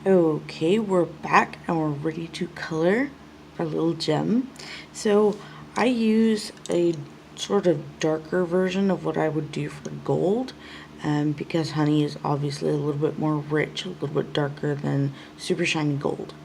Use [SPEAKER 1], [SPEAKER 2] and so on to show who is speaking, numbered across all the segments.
[SPEAKER 1] Okay, we're back and we're ready to color our little gem. So I use a sort of darker version of what I would do for gold, because honey is obviously a little bit more rich, a little bit darker than super shiny gold.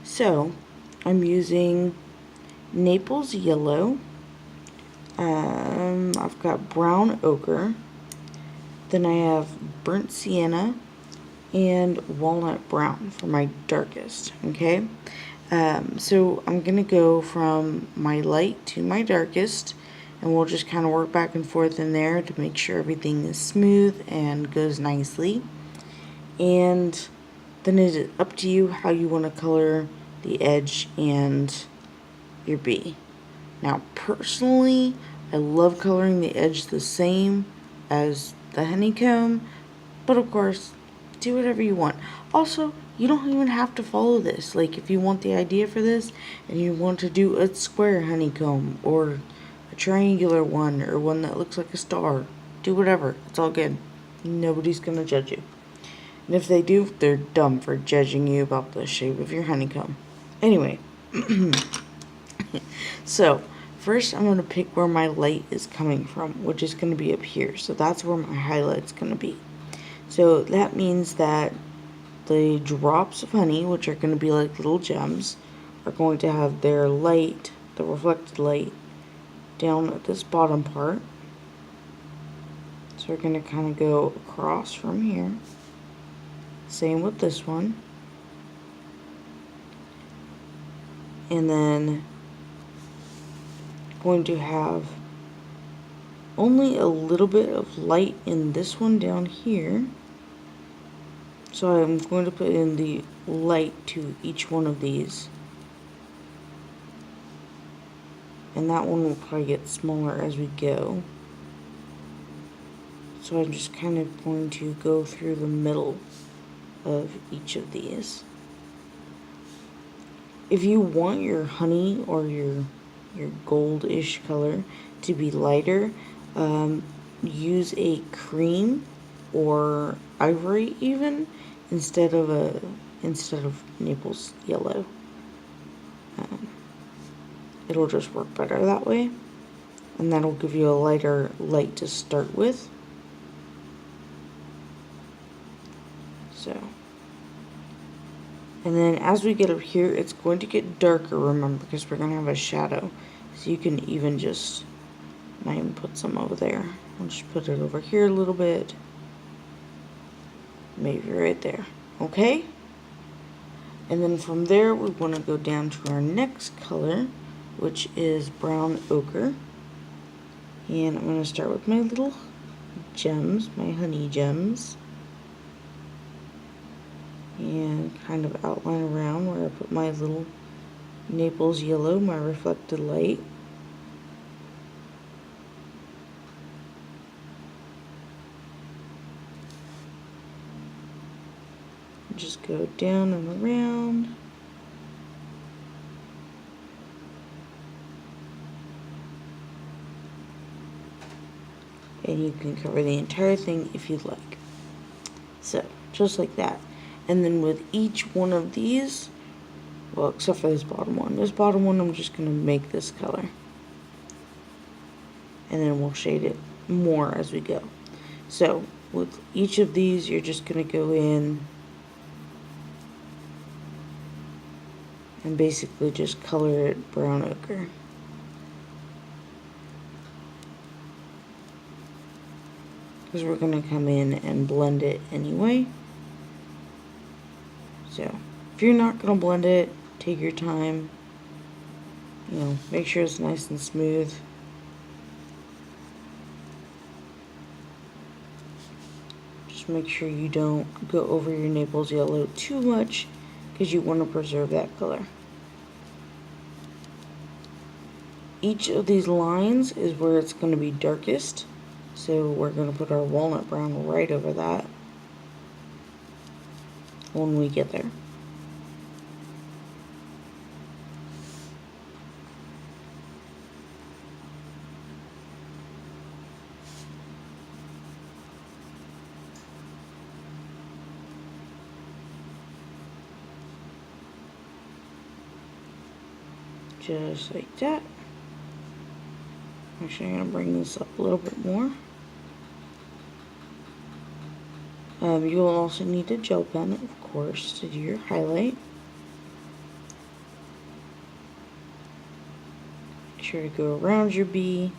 [SPEAKER 1] So I'm using Naples yellow, I've got brown ochre, then I have burnt sienna, and walnut brown for my darkest, okay? So I'm gonna go from my light to my darkest, and we'll just kind of work back and forth in there to make sure everything is smooth and goes nicely. And then it's up to you how you want to color the edge and your bee. Now personally, I love coloring the edge the same as the honeycomb, but of course, do whatever you want. Also, you don't even have to follow this. Like, if you want the idea for this and you want to do a square honeycomb or a triangular one or one that looks like a star, do whatever. It's all good. Nobody's going to judge you. And if they do, they're dumb for judging you about the shape of your honeycomb. Anyway, so first I'm going to pick where my light is coming from, which is going to be up here. So that's where my highlight's going to be. So that means that the drops of honey, which are going to be like little gems, are going to have their light, the reflected light, down at this bottom part. So we're going to kind of go across from here. Same with this one. And then going to have only a little bit of light in this one down here. So I'm going to put in the light to each one of these. And that one will probably get smaller as we go. So I'm just kind of going to go through the middle of each of these. If you want your honey or your goldish color to be lighter, use a cream or ivory even instead of Naples yellow. It'll just work better that way, and that'll give you a lighter light to start with. So, and then as we get up here, it's going to get darker, remember, because we're going to have a shadow. So you can even just, I even put some over there. I'll just put it over here a little bit. Maybe right there. Okay? And then from there, we want to go down to our next color, which is brown ochre. And I'm going to start with my little gems, my honey gems. And kind of outline around where I put my little Naples yellow, my reflected light. Just go down and around. And you can cover the entire thing if you'd like. So, just like that. And then with each one of these, well, except for this bottom one. This bottom one, I'm just going to make this color. And then we'll shade it more as we go. So, with each of these, you're just going to go in and basically just color it brown ochre. Because we're going to come in and blend it anyway. So, if you're not going to blend it, take your time. You know, make sure it's nice and smooth. Just make sure you don't go over your Naples yellow too much, because you want to preserve that color. Each of these lines is where it's going to be darkest. So we're going to put our walnut brown right over that when we get there. Just like that. Actually, I'm going to bring this up a little bit more. You will also need a gel pen, of course, to do your highlight. Make sure to go around your bee.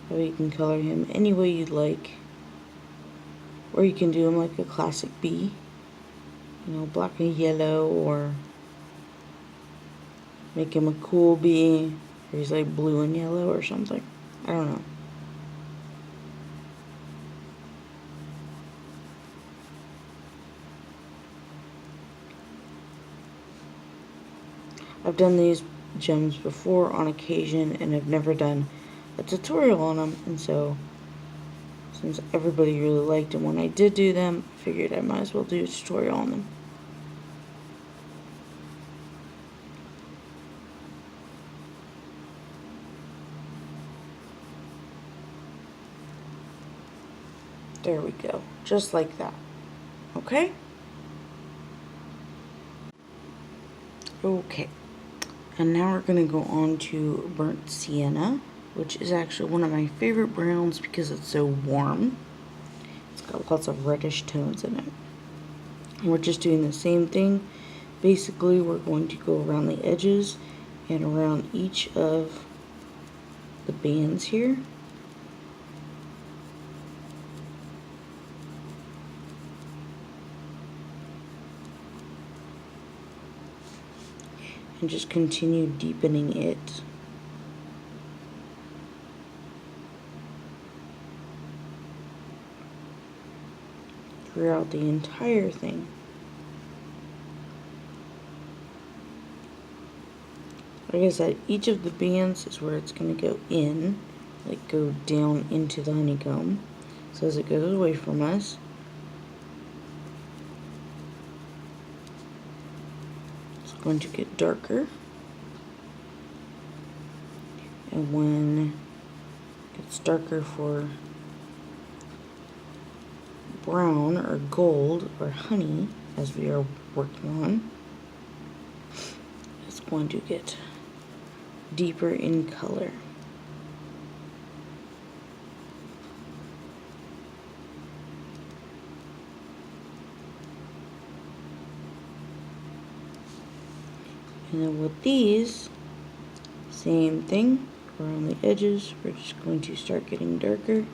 [SPEAKER 1] That way you can color him any way you'd like. Or you can do him like a classic bee. You know, black and yellow, or make him a cool bee. Or he's like blue and yellow or something. I don't know. I've done these gems before on occasion, and I've never done a tutorial on them, and so since everybody really liked them when I did do them, I figured I might as well do a tutorial on them. There we go, just like that. Okay? Okay. And now we're going to go on to Burnt Sienna, which is actually one of my favorite browns because it's so warm. It's got lots of reddish tones in it. And we're just doing the same thing. Basically, we're going to go around the edges and around each of the bands here. And just continue deepening it. Throughout the entire thing. Like I said, each of the bands is where it's going to go in, like go down into the honeycomb. So as it goes away from us, it's going to get darker. And when it gets darker for brown or gold or honey, as we are working on, it's going to get deeper in color. And then with these, same thing, around the edges, we're just going to start getting darker.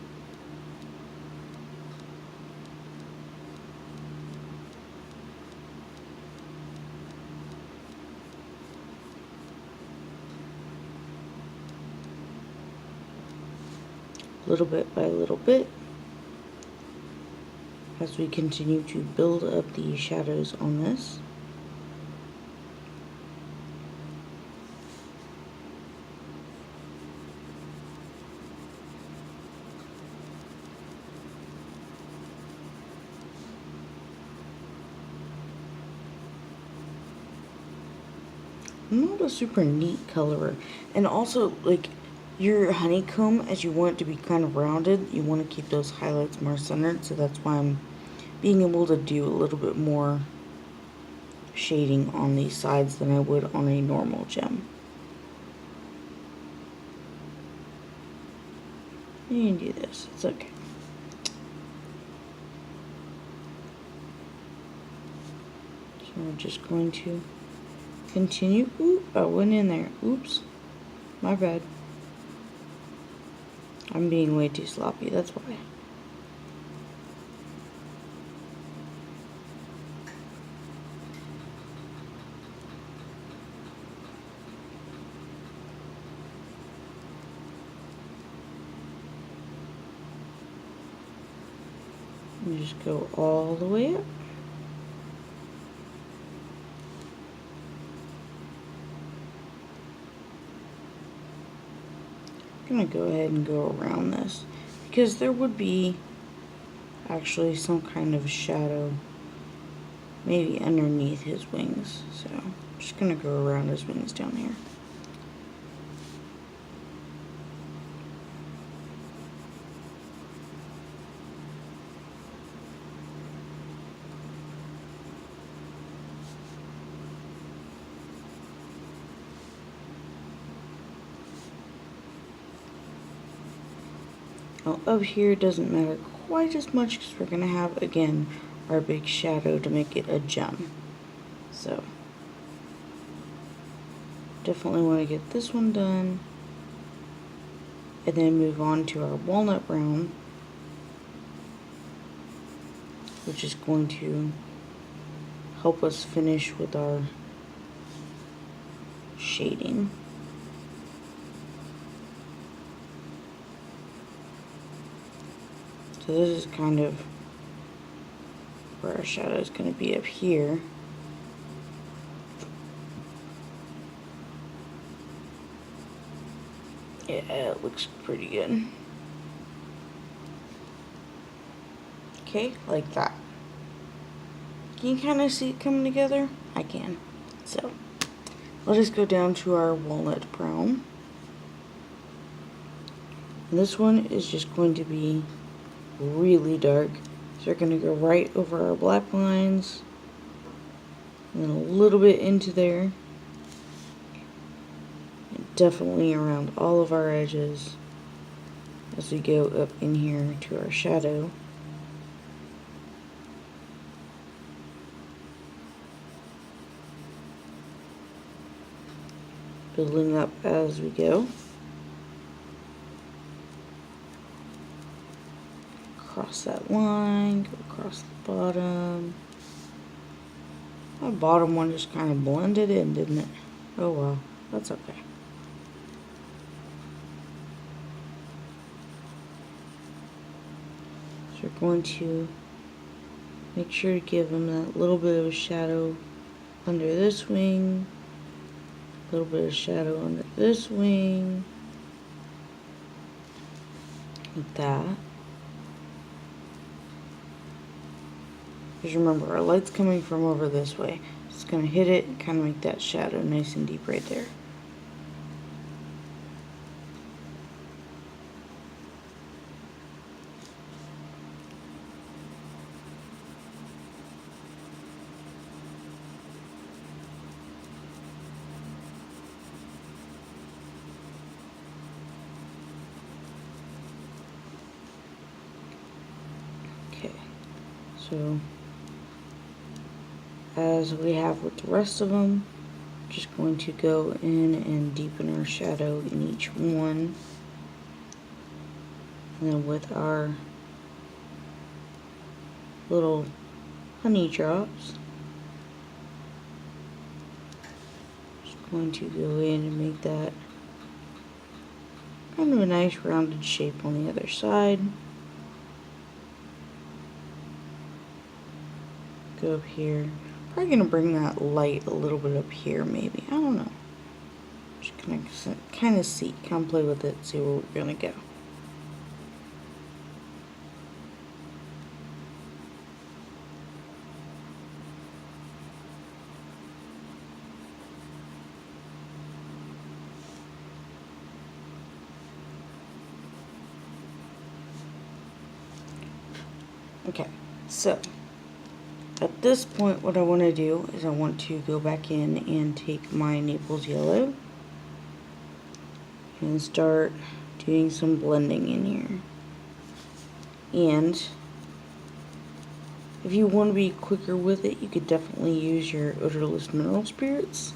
[SPEAKER 1] Little bit by little bit, as we continue to build up the shadows on this. I'm not a super neat colorer, and also like your honeycomb, as you want it to be kind of rounded, you want to keep those highlights more centered, so that's why I'm being able to do a little bit more shading on these sides than I would on a normal gem. You can do this, it's okay. So we're just going to continue. Ooh, I went in there. Oops, my bad. I'm being way too sloppy, that's why. And just go all the way up. I'm gonna go ahead and go around this because there would be actually some kind of shadow maybe underneath his wings, so I'm just gonna go around his wings down here. Now up here doesn't matter quite as much because we're going to have, again, our big shadow to make it a gem. So, definitely want to get this one done. And then move on to our walnut brown, which is going to help us finish with our shading. So this is kind of where our shadow is going to be up here. Yeah, it looks pretty good. Okay, like that. Can you kind of see it coming together? I can. So, let us go down to our walnut brown. And this one is just going to be really dark. So we're going to go right over our black lines. And then a little bit into there. And definitely around all of our edges as we go up in here to our shadow. Building up as we go. Cross that line, go across the bottom. That bottom one just kind of blended in, didn't it? Oh well, that's okay. So we're going to make sure to give them that little bit of a shadow under this wing, a little bit of shadow under this wing, like that. Because remember, our light's coming from over this way. It's going to hit it and kind of make that shadow nice and deep right there. Okay, so as we have with the rest of them, just going to go in and deepen our shadow in each one. And then with our little honey drops, just going to go in and make that kind of a nice rounded shape on the other side. Go up here. Probably gonna bring that light a little bit up here, maybe. I don't know. Just gonna kind of see, kind of play with it, see where we're gonna go. Okay, so at this point, what I want to do is I want to go back in and take my Naples yellow and start doing some blending in here. And if you want to be quicker with it, you could definitely use your odorless mineral spirits,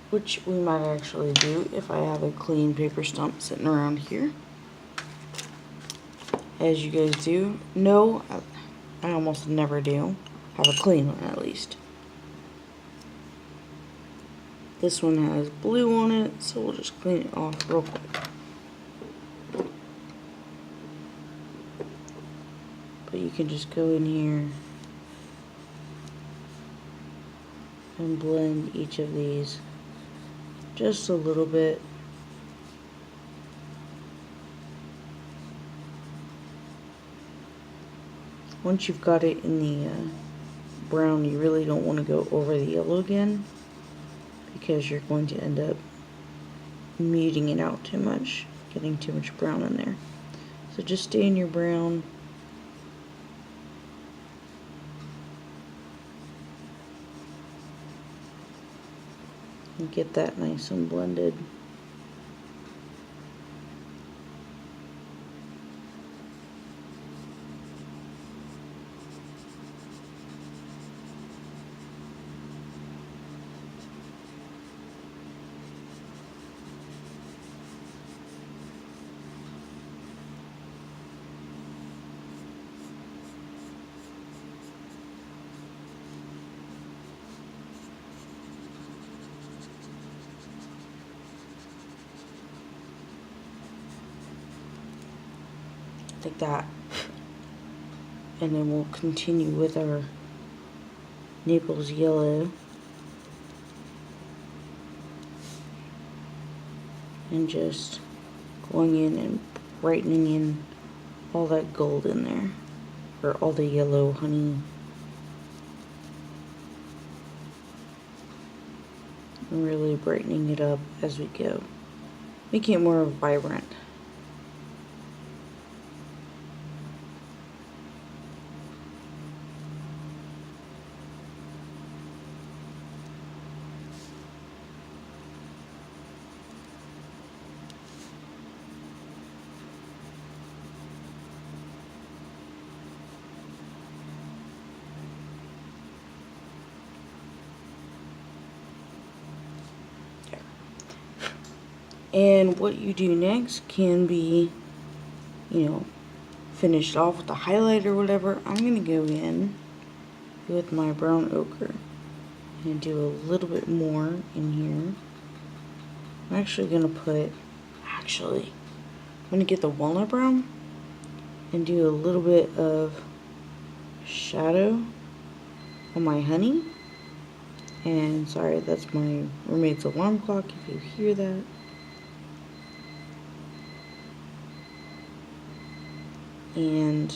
[SPEAKER 1] which we might actually do if I have a clean paper stump sitting around here. As you guys do know, I almost never do. Have a clean one at least. This one has blue on it, so we'll just clean it off real quick. But you can just go in here and blend each of these just a little bit. Once you've got it in the brown, you really don't want to go over the yellow again, because you're going to end up muting it out too much, getting too much brown in there. So just stay in your brown. And get that nice and blended. like that. And then we'll continue with our Naples yellow. And just going in and brightening in all that gold in there. Or all the yellow honey. And really brightening it up as we go. Making it more vibrant. And what you do next can be, you know, finished off with the highlight or whatever. I'm going to go in with my brown ochre and do a little bit more in here. I'm actually going to put, I'm going to get the walnut brown and do a little bit of shadow on my honey. And sorry, that's my roommate's alarm clock if you hear that. And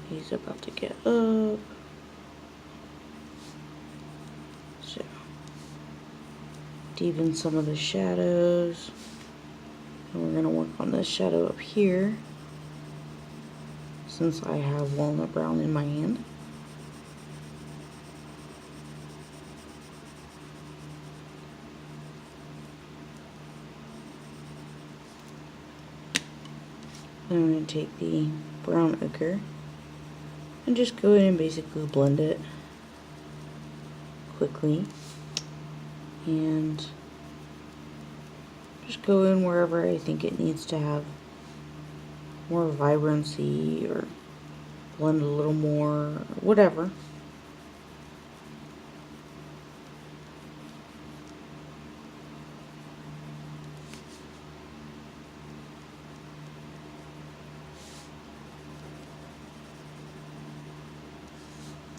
[SPEAKER 1] he's about to get up. So deepen some of the shadows. And we're going to work on this shadow up here since I have walnut brown in my hand. I'm going to take the brown ochre and just go in and basically blend it quickly. And just go in wherever I think it needs to have more vibrancy or blend a little more, or whatever.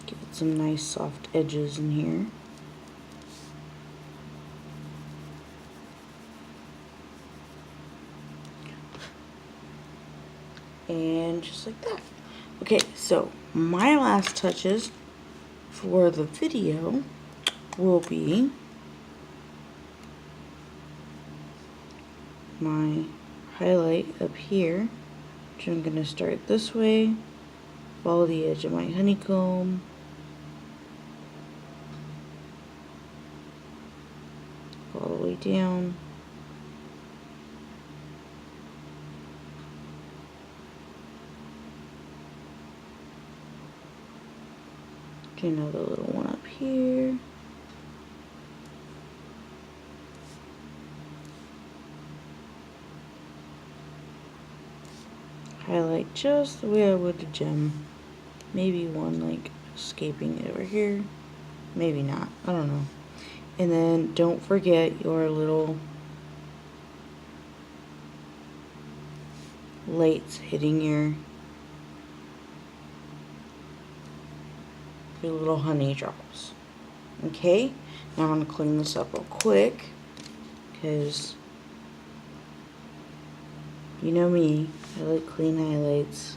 [SPEAKER 1] Give it some nice soft edges in here. And just like that. Okay, so my last touches for the video will be my highlight up here, which I'm going to start this way, follow the edge of my honeycomb, go all the way down, do another little one up here, highlight just the way I would a gem, maybe one like escaping over here, maybe not, I don't know. And then don't forget your little lights hitting your little honey drops. Okay, now I'm going to clean this up real quick because you know me, I like clean highlights.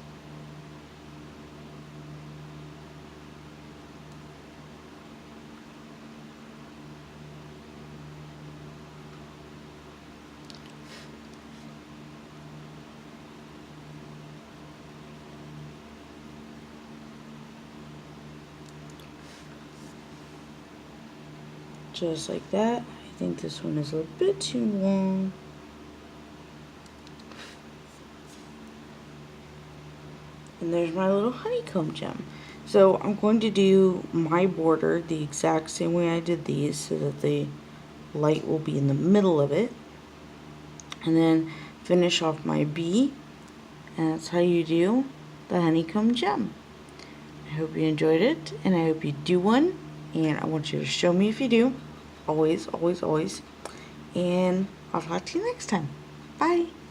[SPEAKER 1] Just like that. I think this one is a little bit too long. And there's my little honeycomb gem. So I'm going to do my border the exact same way I did these so that the light will be in the middle of it. And then finish off my bee. And that's how you do the honeycomb gem. I hope you enjoyed it, and I hope you do one. And I want you to show me if you do. Always, always, always. And I'll talk to you next time. Bye.